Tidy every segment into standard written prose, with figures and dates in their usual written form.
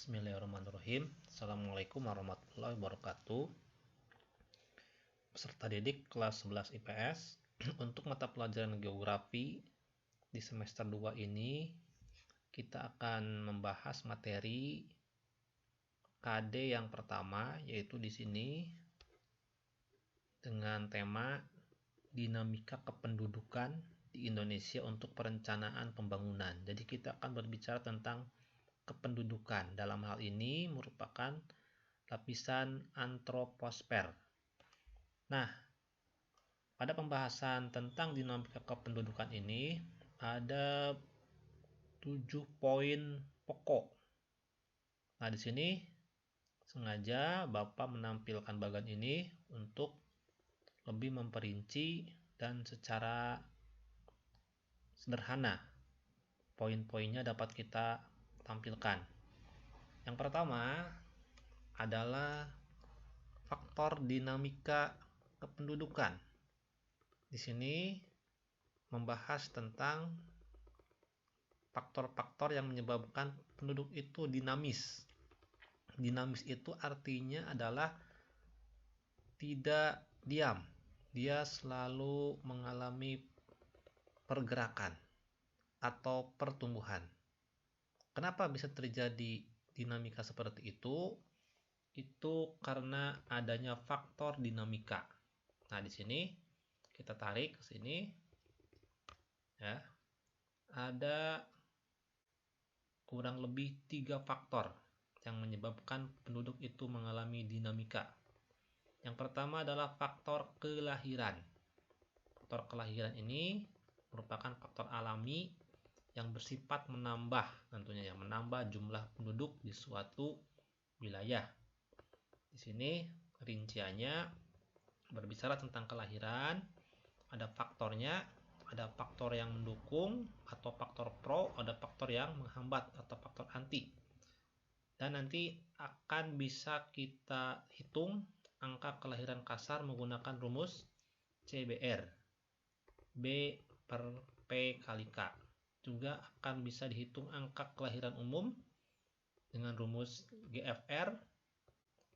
Bismillahirrahmanirrahim. Assalamualaikum warahmatullahi wabarakatuh. Peserta didik kelas 11 IPS. Untuk mata pelajaran geografi di semester 2 ini kita akan membahas materi KD yang pertama, yaitu di sini dengan tema dinamika kependudukan di Indonesia untuk perencanaan pembangunan. Jadi kita akan berbicara tentang kependudukan. Dalam hal ini merupakan lapisan antroposfer. Nah, pada pembahasan tentang dinamika kependudukan ini ada 7 poin pokok. Nah, di sini sengaja Bapak menampilkan bagian ini untuk lebih memperinci dan secara sederhana poin-poinnya dapat kita tampilkan. Yang pertama adalah faktor dinamika kependudukan. Di sini membahas tentang faktor-faktor yang menyebabkan penduduk itu dinamis. Dinamis itu artinya adalah tidak diam. Dia selalu mengalami pergerakan atau pertumbuhan. Kenapa bisa terjadi dinamika seperti itu? Itu karena adanya faktor dinamika. Nah, di sini kita tarik ke sini ya. Ada kurang lebih 3 faktor yang menyebabkan penduduk itu mengalami dinamika. Yang pertama adalah faktor kelahiran. Faktor kelahiran ini merupakan faktor alami yang bersifat menambah, tentunya ya, menambah jumlah penduduk di suatu wilayah. Di sini rinciannya berbicara tentang kelahiran, ada faktornya, ada faktor yang mendukung atau faktor pro, ada faktor yang menghambat atau faktor anti. Dan nanti akan bisa kita hitung angka kelahiran kasar menggunakan rumus CBR, B per P kali K. Juga akan bisa dihitung angka kelahiran umum dengan rumus GFR,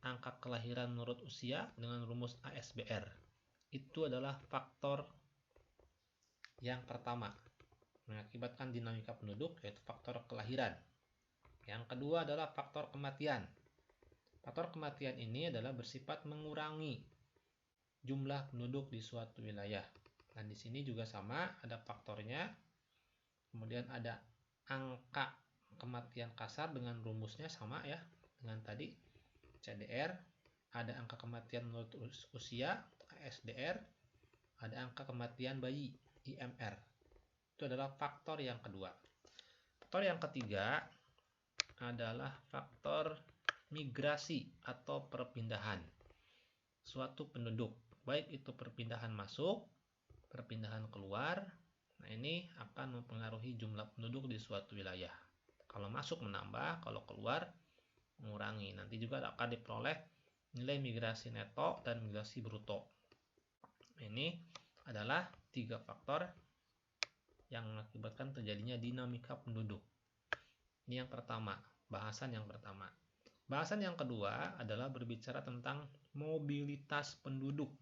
angka kelahiran menurut usia dengan rumus ASBR. Itu adalah faktor yang pertama mengakibatkan dinamika penduduk, yaitu faktor kelahiran. Yang kedua adalah faktor kematian. Faktor kematian ini adalah bersifat mengurangi jumlah penduduk di suatu wilayah. Dan di sini juga sama, ada faktornya. Kemudian ada angka kematian kasar dengan rumusnya sama ya, dengan tadi CDR, ada angka kematian menurut usia ASDR, ada angka kematian bayi IMR. Itu adalah faktor yang kedua. Faktor yang ketiga adalah faktor migrasi atau perpindahan suatu penduduk, baik itu perpindahan masuk, perpindahan keluar. Nah, ini akan mempengaruhi jumlah penduduk di suatu wilayah. Kalau masuk menambah, kalau keluar mengurangi. Nanti juga akan diperoleh nilai migrasi neto dan migrasi bruto. Ini adalah 3 faktor yang mengakibatkan terjadinya dinamika penduduk. Ini yang pertama, bahasan yang pertama. Bahasan yang kedua adalah berbicara tentang mobilitas penduduk.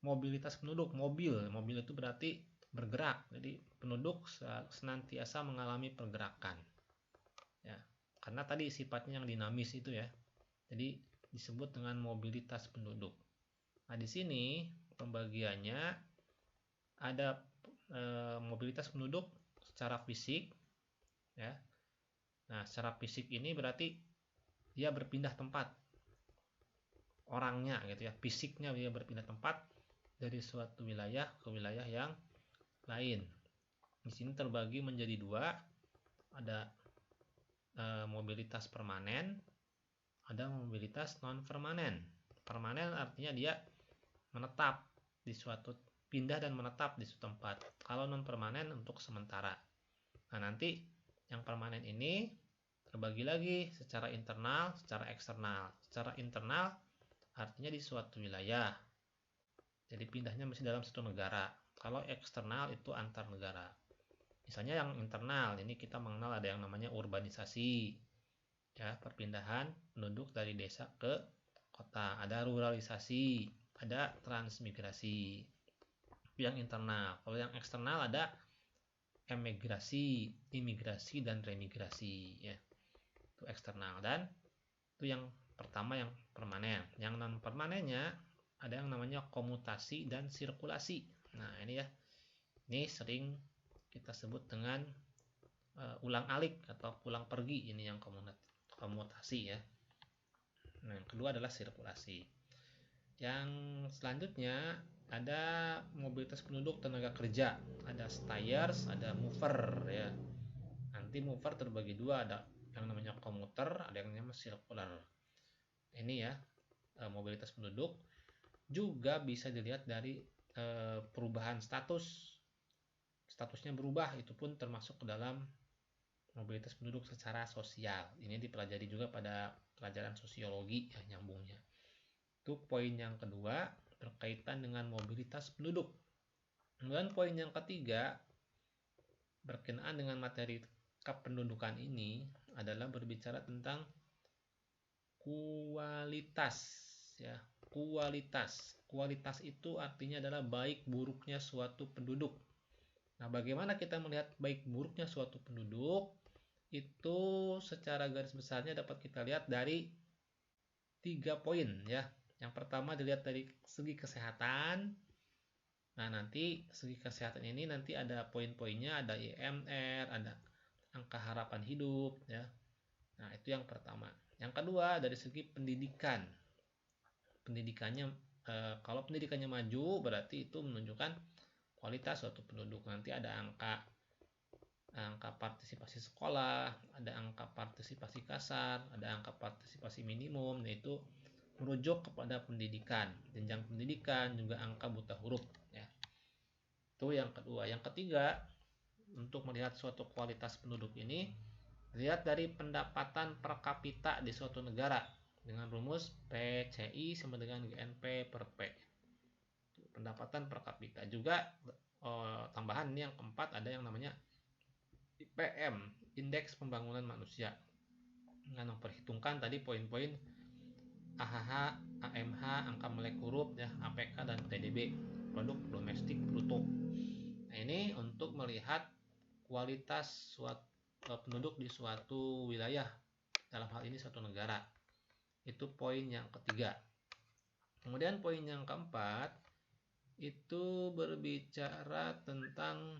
Mobilitas penduduk, mobil itu berarti bergerak. Jadi penduduk senantiasa mengalami pergerakan. Ya, karena tadi sifatnya yang dinamis itu ya. Jadi disebut dengan mobilitas penduduk. Nah, di sini pembagiannya ada mobilitas penduduk secara fisik ya. Nah, secara fisik ini berarti dia berpindah tempat. Orangnya gitu ya, fisiknya dia berpindah tempat dari suatu wilayah ke wilayah yang lain. Di sini terbagi menjadi 2, ada mobilitas permanen, ada mobilitas non permanen. Permanen artinya dia menetap di suatu, pindah dan menetap di suatu tempat. Kalau non permanen untuk sementara. Nah, nanti yang permanen ini terbagi lagi secara internal, secara eksternal. Secara internal artinya di suatu wilayah. Jadi pindahnya masih dalam satu negara. Kalau eksternal itu antar negara. Misalnya yang internal, ini kita mengenal ada yang namanya urbanisasi. Ya, perpindahan penduduk dari desa ke kota. Ada ruralisasi, ada transmigrasi. Itu yang internal. Kalau yang eksternal ada emigrasi, imigrasi, dan remigrasi. Ya, itu eksternal. Dan itu yang pertama yang permanen. Yang non permanennya ada yang namanya komutasi dan sirkulasi. Nah, ini ya. Ini sering kita sebut dengan ulang alik atau pulang pergi, ini yang komutasi ya. Nah, yang kedua adalah sirkulasi. Yang selanjutnya ada mobilitas penduduk tenaga kerja, ada stayers, ada mover ya. Nanti mover terbagi dua, ada yang namanya komuter, ada yang namanya sirkular. Ini ya, mobilitas penduduk juga bisa dilihat dari perubahan statusnya berubah, itu pun termasuk ke dalam mobilitas penduduk secara sosial. Ini dipelajari juga pada pelajaran sosiologi ya, nyambungnya. Itu poin yang kedua berkaitan dengan mobilitas penduduk. Kemudian poin yang ketiga berkenaan dengan materi kependudukan ini adalah berbicara tentang kualitas ya. Kualitas itu artinya adalah baik buruknya suatu penduduk. Nah, bagaimana kita melihat baik buruknya suatu penduduk? Itu secara garis besarnya dapat kita lihat dari 3 poin ya. Yang pertama dilihat dari segi kesehatan. Nah, nanti segi kesehatan ini nanti ada poin-poinnya, ada IMR, ada angka harapan hidup ya. Nah, itu yang pertama. Yang kedua dari segi pendidikan. Pendidikannya kalau pendidikannya maju berarti itu menunjukkan kualitas suatu penduduk. Nanti ada angka partisipasi sekolah, ada angka partisipasi kasar, ada angka partisipasi minimum, yaitu merujuk kepada pendidikan, jenjang pendidikan, juga angka buta huruf ya. Itu yang kedua. Yang ketiga, untuk melihat suatu kualitas penduduk ini, lihat dari pendapatan per kapita di suatu negara dengan rumus PCI sama dengan GNP per P. Pendapatan per kapita. Juga tambahan ini yang keempat ada yang namanya IPM, Indeks Pembangunan Manusia, dengan memperhitungkan tadi poin-poin AHH, AMH, angka melek huruf ya, APK dan PDB, produk domestik bruto. Nah, ini untuk melihat kualitas penduduk di suatu wilayah, dalam hal ini suatu negara. Itu poin yang ketiga. Kemudian poin yang keempat itu berbicara tentang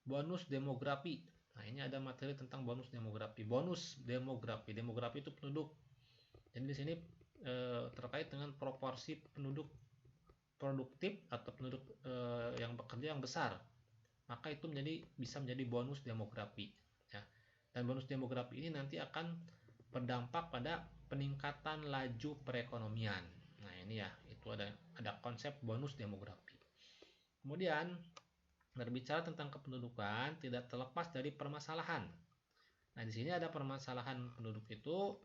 bonus demografi. Nah, ini ada materi tentang bonus demografi. Demografi itu penduduk. Jadi di sini terkait dengan proporsi penduduk produktif atau penduduk yang bekerja yang besar. Maka itu bisa menjadi bonus demografi. Ya. Dan bonus demografi ini nanti akan berdampak pada peningkatan laju perekonomian. Nah, ini ya, itu ada konsep bonus demografi. Kemudian berbicara tentang kependudukan tidak terlepas dari permasalahan. Nah, di sini ada permasalahan penduduk itu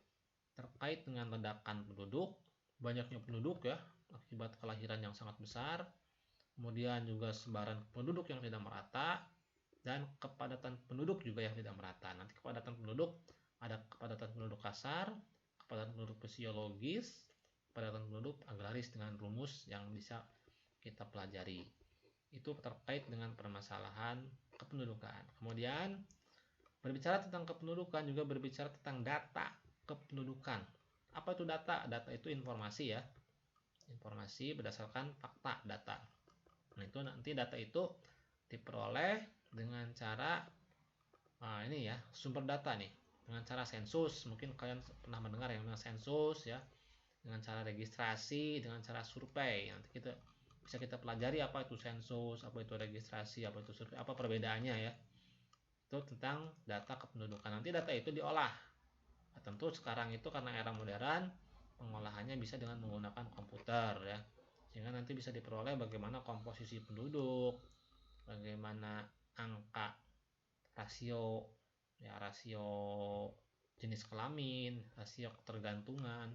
terkait dengan ledakan penduduk, banyaknya penduduk ya, akibat kelahiran yang sangat besar, kemudian juga sebaran penduduk yang tidak merata, dan kepadatan penduduk juga yang tidak merata. Nanti kepadatan penduduk ada kepadatan penduduk kasar, kepadatan penduduk fisiologis, kepadatan penduduk agraris dengan rumus yang bisa kita pelajari. Itu terkait dengan permasalahan kependudukan. Kemudian berbicara tentang kependudukan juga berbicara tentang data kependudukan. Apa itu data? Data itu informasi ya. Informasi berdasarkan fakta data. Nah, itu nanti data itu diperoleh dengan cara ini ya, sumber data nih. Dengan cara sensus, mungkin kalian pernah mendengar yang namanya sensus ya. Dengan cara registrasi, dengan cara survei. Nanti bisa kita pelajari apa itu sensus, apa itu registrasi, apa itu survei, apa perbedaannya ya. Itu tentang data kependudukan. Nanti data itu diolah. Nah, tentu sekarang itu karena era modern, pengolahannya bisa dengan menggunakan komputer ya. Sehingga nanti bisa diperoleh bagaimana komposisi penduduk, bagaimana angka rasio ya, rasio jenis kelamin, rasio ketergantungan.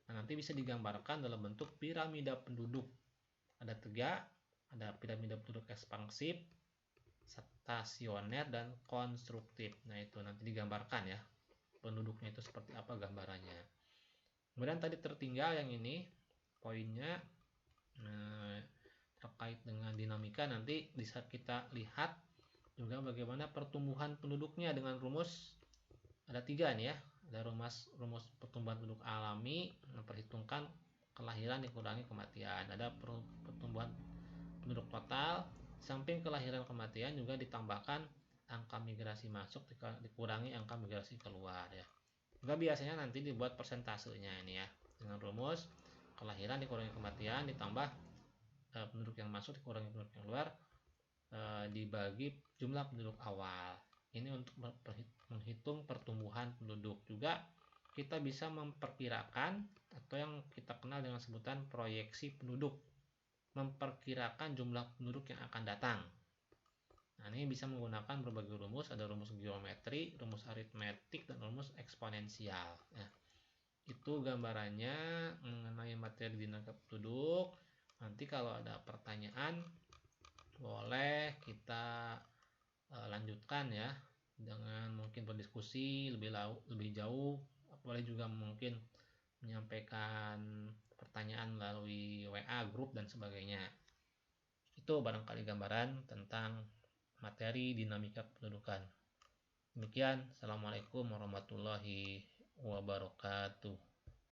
Nah, nanti bisa digambarkan dalam bentuk piramida penduduk. Ada 3, ada piramida penduduk ekspansif, stasioner, dan konstruktif. Nah, itu nanti digambarkan ya, penduduknya itu seperti apa gambarannya. Kemudian tadi tertinggal yang ini poinnya terkait dengan dinamika, nanti bisa kita lihat juga bagaimana pertumbuhan penduduknya dengan rumus ada 3 nih ya. Ada rumus pertumbuhan penduduk alami, memperhitungkan kelahiran dikurangi kematian. Ada pertumbuhan penduduk total, samping kelahiran kematian juga ditambahkan angka migrasi masuk dikurangi angka migrasi keluar ya. Juga biasanya nanti dibuat persentasenya ini ya, dengan rumus kelahiran dikurangi kematian ditambah penduduk yang masuk dikurangi penduduk yang keluar dibagi jumlah penduduk awal. Ini untuk menghitung pertumbuhan penduduk. Juga kita bisa memperkirakan atau yang kita kenal dengan sebutan proyeksi penduduk, memperkirakan jumlah penduduk yang akan datang. Nah, ini bisa menggunakan berbagai rumus, ada rumus geometri, rumus aritmetik, dan rumus eksponensial. Nah, itu gambarannya mengenai materi dinamika penduduk. Nanti kalau ada pertanyaan boleh kita lanjutkan ya, dengan mungkin berdiskusi lebih jauh, boleh juga mungkin menyampaikan pertanyaan melalui WA grup dan sebagainya. Itu barangkali gambaran tentang materi dinamika kependudukan. Demikian, assalamualaikum warahmatullahi wabarakatuh.